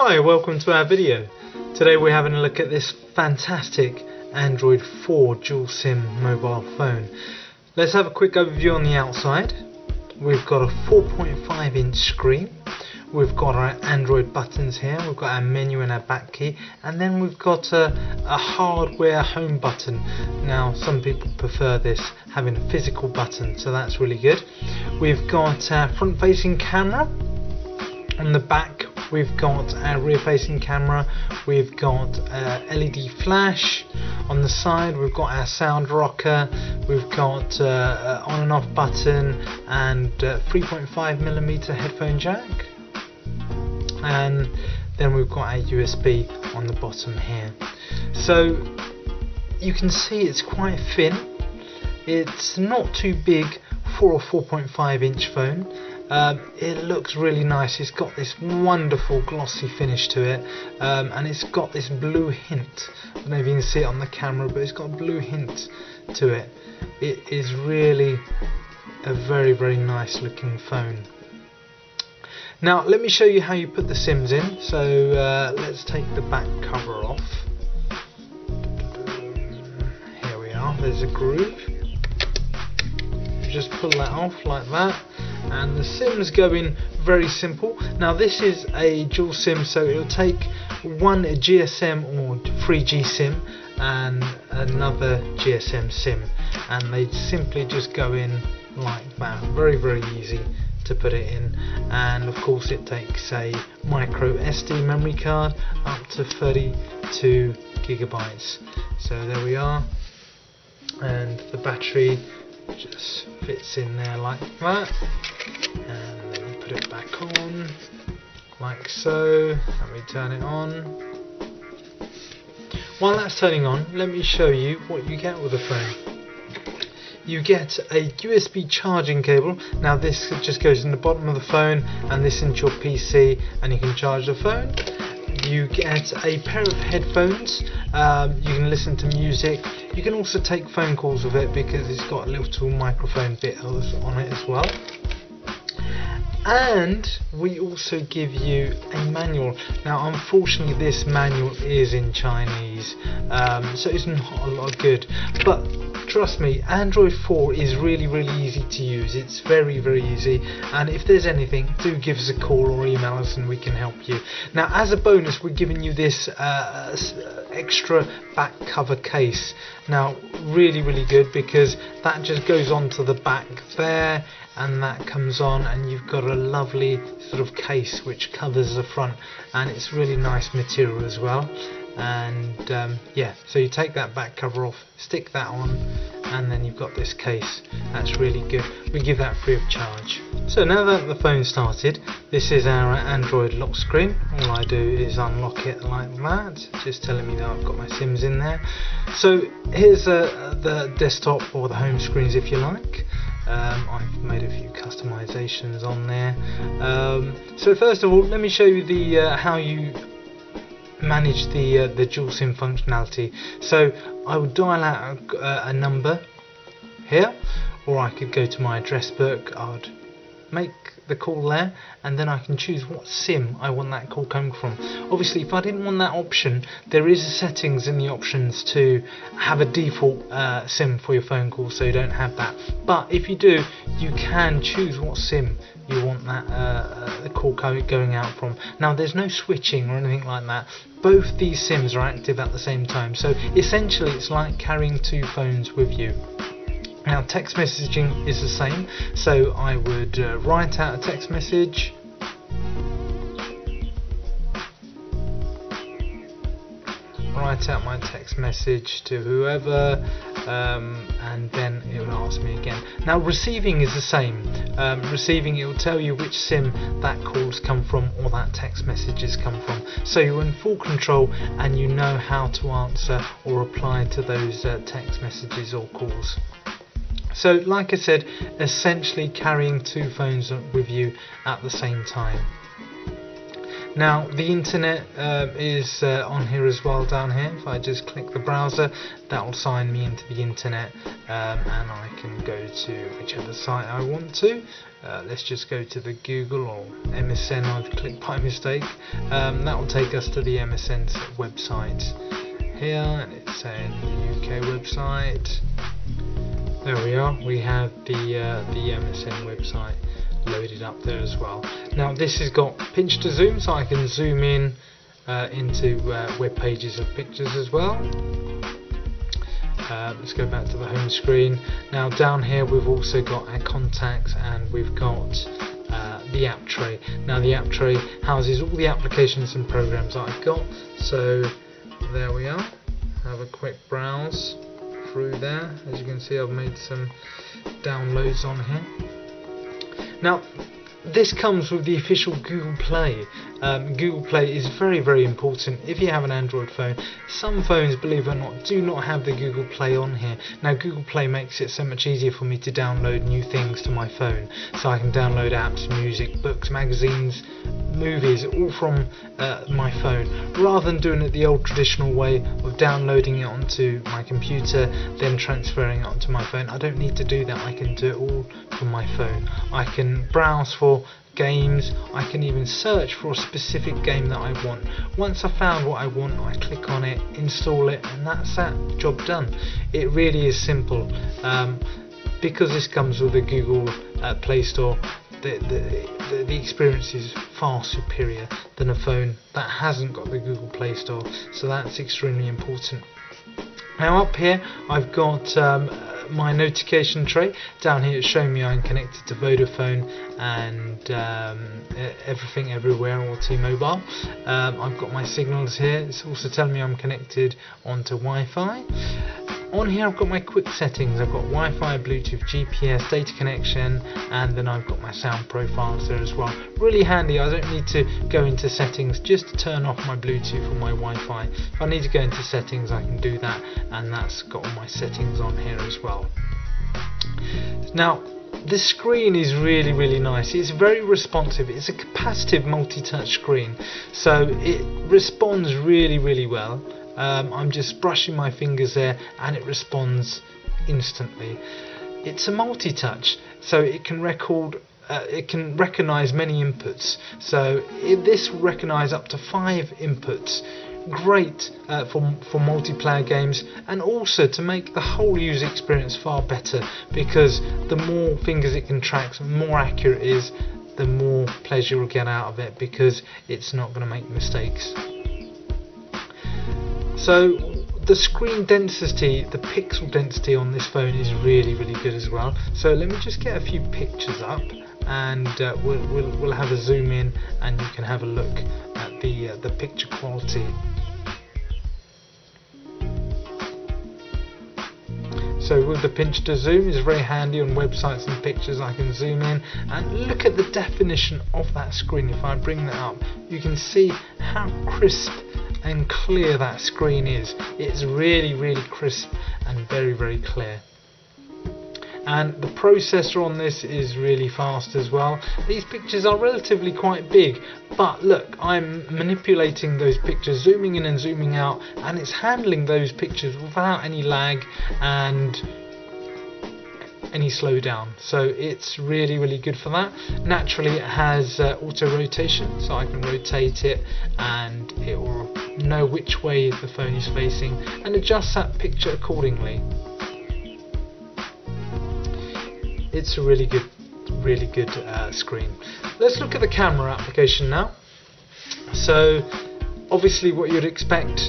Hi, welcome to our video. Today we're having a look at this fantastic Android 4 dual SIM mobile phone. Let's have a quick overview on the outside. We've got a 4.5 inch screen. We've got our Android buttons here. We've got our menu and our back key, and then we've got a hardware home button. Now some people prefer this having a physical button, so that's really good. We've got our front facing camera. On the back we've got our rear facing camera, we've got LED flash. On the side we've got our sound rocker, we've got on and off button and 3.5mm headphone jack, and then we've got our USB on the bottom here. So you can see it's quite thin, it's not too big for a 4.5 inch phone. It looks really nice. It's got this wonderful glossy finish to it, and it's got this blue hint. I don't know if you can see it on the camera, but it's got a blue hint to it. It is really a very, very nice looking phone. Now let me show you how you put the SIMs in. So let's take the back cover off. Here we are, there's a groove. Just pull that off like that, and the SIMs go in very simple. Now this is a dual SIM, so it'll take one GSM or 3G SIM and another GSM SIM, and they simply just go in like that. Very, very easy to put it in, and of course it takes a micro SD memory card up to 32 gigabytes. So there we are, and the battery just fits in there like that, and then you put it back on like so. Let me turn it on. While that's turning on, let me show you what you get with the phone. You get a USB charging cable. Now this just goes in the bottom of the phone and this into your PC, and you can charge the phone. You get a pair of headphones. You can listen to music. You can also take phone calls with it because it's got a little microphone bit on it as well. And we also give you a manual. Now unfortunately this manual is in Chinese, so it's not a lot of good, but trust me, Android 4 is really, really easy to use. It's very, very easy, and if there's anything, do give us a call or email us and we can help you. Now as a bonus, we're giving you this extra back cover case. Now really, really good, because that just goes onto the back there, and that comes on, and you've got a lovely sort of case which covers the front, and it's really nice material as well. And yeah, so you take that back cover off, stick that on, and then you've got this case. That's really good. We give that free of charge. So now that the phone's started, this is our Android lock screen. All I do is unlock it like that, just telling me that I've got my SIMs in there. So here's the desktop or the home screens if you like. I've made a few customizations on there. So first of all, let me show you the how you manage the dual SIM functionality. So I would dial out a number here, or I could go to my address book. I would make the call there, and then I can choose what SIM I want that call coming from. Obviously if I didn't want that option, there is settings in the options to have a default SIM for your phone call, so you don't have that. But if you do, you can choose what SIM you want that the call going out from. Now there's no switching or anything like that. Both these SIMs are active at the same time, so essentially it's like carrying two phones with you. Now text messaging is the same, so I would write out a text message, write out my text message to whoever, and then it will ask me again. Now receiving is the same. Receiving, it will tell you which SIM that call's come from or that text message has come from, so you're in full control and you know how to answer or reply to those text messages or calls. So like I said, essentially carrying two phones with you at the same time. Now the internet is on here as well down here. If I just click the browser, that will sign me into the internet, and I can go to whichever site I want to. Let's just go to the Google or MSN I've clicked by mistake. That will take us to the MSN website here, and it's saying the UK website. There we are, we have the MSN website loaded up there as well. Now this has got pinch to zoom, so I can zoom in into web pages of pictures as well. Let's go back to the home screen. Now down here we've also got our contacts, and we've got the app tray. Now the app tray houses all the applications and programs that I've got. So there we are. Have a quick browse through there. As you can see, I've made some downloads on here. Now this comes with the official Google Play. Google Play is very, very important if you have an Android phone. Some phones, believe it or not, do not have the Google Play on here. Now Google Play makes it so much easier for me to download new things to my phone, so I can download apps, music, books, magazines, movies, all from my phone, rather than doing it the old traditional way of downloading it onto my computer, then transferring it onto my phone. I don't need to do that. I can do it all from my phone. I can browse for games, I can even search for a specific game that I want. Once I found what I want, I click on it, install it, and that's that, job done. It really is simple. Because this comes with the Google Play Store, the experience is far superior than a phone that hasn't got the Google Play Store, so that's extremely important. Now up here I've got my notification tray. Down here it's showing me I'm connected to Vodafone and Everything Everywhere, or T-Mobile. I've got my signals here. It's also telling me I'm connected onto Wi-Fi. On here I've got my quick settings. I've got Wi-Fi, Bluetooth, GPS, data connection, and then I've got my sound profiles there as well. Really handy. I don't need to go into settings just to turn off my Bluetooth or my Wi-Fi. If I need to go into settings, I can do that, and that's got all my settings on here as well. Now the screen is really, really nice. It's very responsive. It's a capacitive multi-touch screen, so it responds really, really well. I'm just brushing my fingers there and it responds instantly. It's a multi-touch, so it can it can recognise many inputs. So this will recognise up to 5 inputs. Great for multiplayer games, and also to make the whole user experience far better, because the more fingers it can track, the more accurate it is, the more pleasure you'll get out of it, because it's not going to make mistakes. So the screen density, the pixel density on this phone is really, really good as well. So let me just get a few pictures up, and we'll have a zoom in, and you can have a look at the picture quality. So with the pinch to zoom, it's very handy on websites and pictures. I can zoom in and look at the definition of that screen. If I bring that up, you can see how crisp and clear that screen is. It's really, really crisp and very, very clear. And the processor on this is really fast as well. These pictures are relatively quite big, but look, I'm manipulating those pictures, zooming in and zooming out, and it's handling those pictures without any lag and any slowdown. So it's really, really good for that. Naturally it has auto rotation, so I can rotate it and it will know which way the phone is facing and adjust that picture accordingly. It's a really good screen. Let's look at the camera application now. So obviously what you'd expect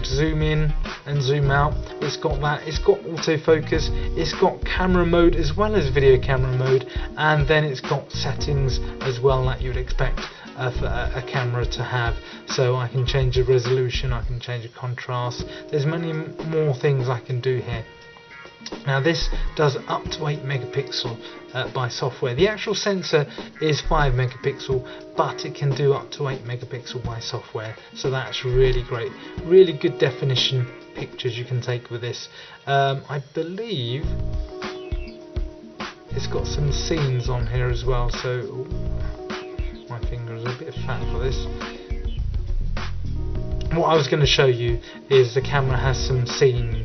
zoom in and zoom out. It's got that, it's got autofocus, it's got camera mode as well as video camera mode, and then it's got settings as well that you'd expect a camera to have. So I can change the resolution, I can change the contrast, there's many more things I can do here. Now this does up to 8 megapixel by software. The actual sensor is 5 megapixel, but it can do up to 8 megapixel by software, so that's really great. Really good definition pictures you can take with this. I believe it's got some scenes on here as well, so my finger is a bit track for this. What I was going to show you is the camera has some scene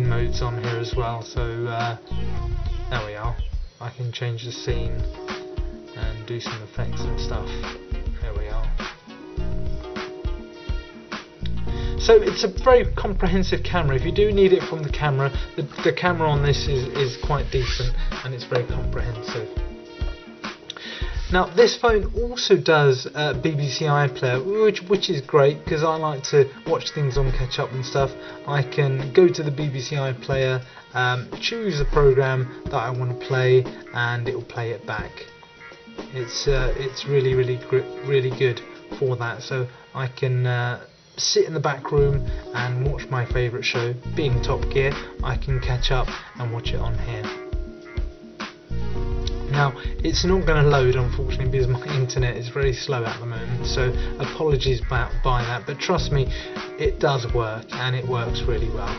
modes on here as well. So there we are. I can change the scene and do some effects and stuff. There we are. So it's a very comprehensive camera. If you do need it from the camera, the camera on this is quite decent, and it's very comprehensive. Now this phone also does BBC iPlayer, which is great because I like to watch things on catch up and stuff. I can go to the BBC iPlayer, choose the program that I want to play, and it will play it back. It's really good for that. So I can sit in the back room and watch my favourite show, being Top Gear. I can catch up and watch it on here. Now it's not going to load, unfortunately, because my internet is very slow at the moment, so apologies by that, but trust me, it does work, and it works really well.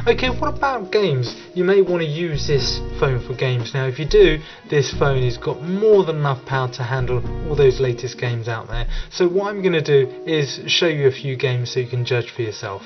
Okay, what about games? You may want to use this phone for games. Now if you do, this phone has got more than enough power to handle all those latest games out there. So what I'm going to do is show you a few games so you can judge for yourself.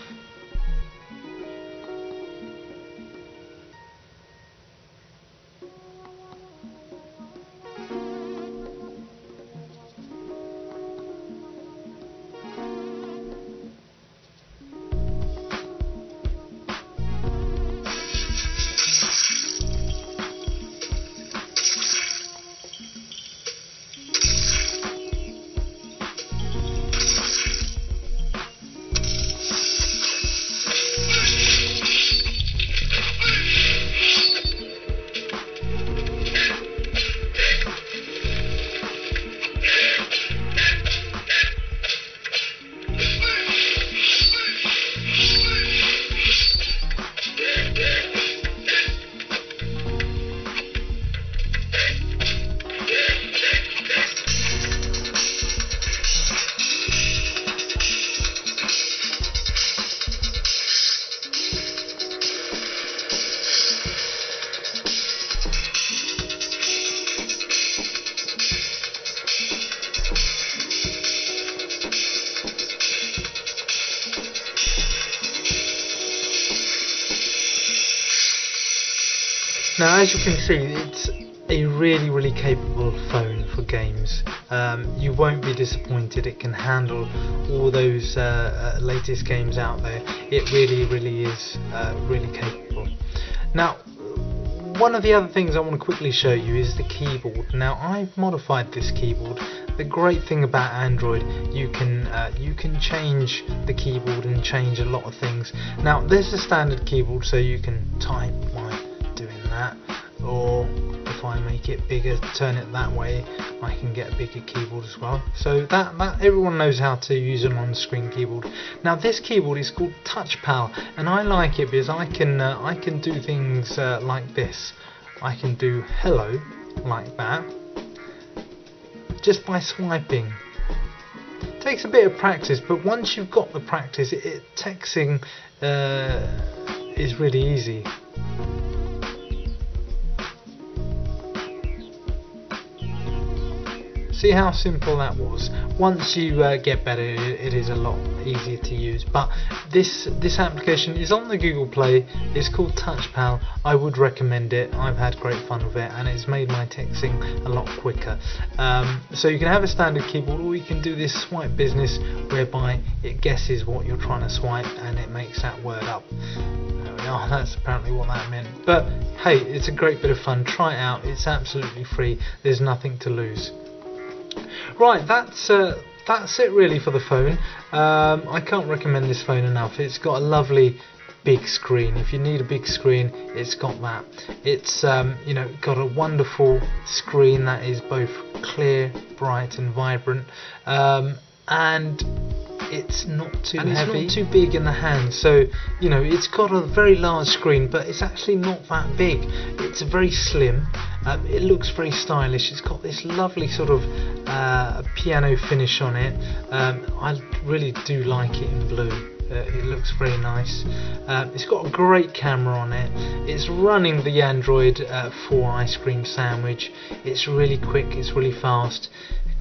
Now as you can see, it's a really capable phone for games. You won't be disappointed. It can handle all those latest games out there. It really is really capable. Now one of the other things I want to quickly show you is the keyboard. Now I've modified this keyboard. The great thing about Android, you can change the keyboard and change a lot of things. Now there's a standard keyboard, so you can type by doing that, or if I make it bigger, turn it that way, I can get a bigger keyboard as well. So that everyone knows how to use an on-screen keyboard. Now this keyboard is called Touch Pal, and I like it because I can do things like this. I can do hello like that just by swiping. It takes a bit of practice, but once you've got the practice, texting is really easy. See how simple that was? Once you get better, it is a lot easier to use. But this application is on the Google Play. It's called Touch Pal. I would recommend it. I've had great fun with it, and it's made my texting a lot quicker. So you can have a standard keyboard, or you can do this swipe business, whereby it guesses what you're trying to swipe and it makes that word up. There we are. That's apparently what that meant. But hey, it's a great bit of fun. Try it out. It's absolutely free. There's nothing to lose. Right, that's it really for the phone. I can't recommend this phone enough. It's got a lovely big screen. If you need a big screen, it's got that. It's got a wonderful screen that is both clear, bright and vibrant, and it's not too heavy. It's not too big in the hand. So it's got a very large screen, but it's actually not that big. It's very slim. It looks very stylish. It's got this lovely sort of piano finish on it. I really do like it in blue. It looks very nice. It's got a great camera on it. It's running the Android 4 ice cream sandwich. It's really quick. It's really fast.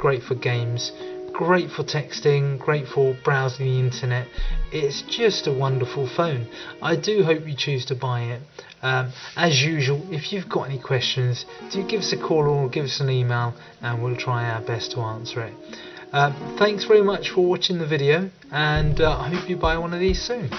great for games, great for texting, great for browsing the internet. It's just a wonderful phone. I do hope you choose to buy it. As usual, if you've got any questions, do give us a call or give us an email and we'll try our best to answer it. Thanks very much for watching the video, and I hope you buy one of these soon.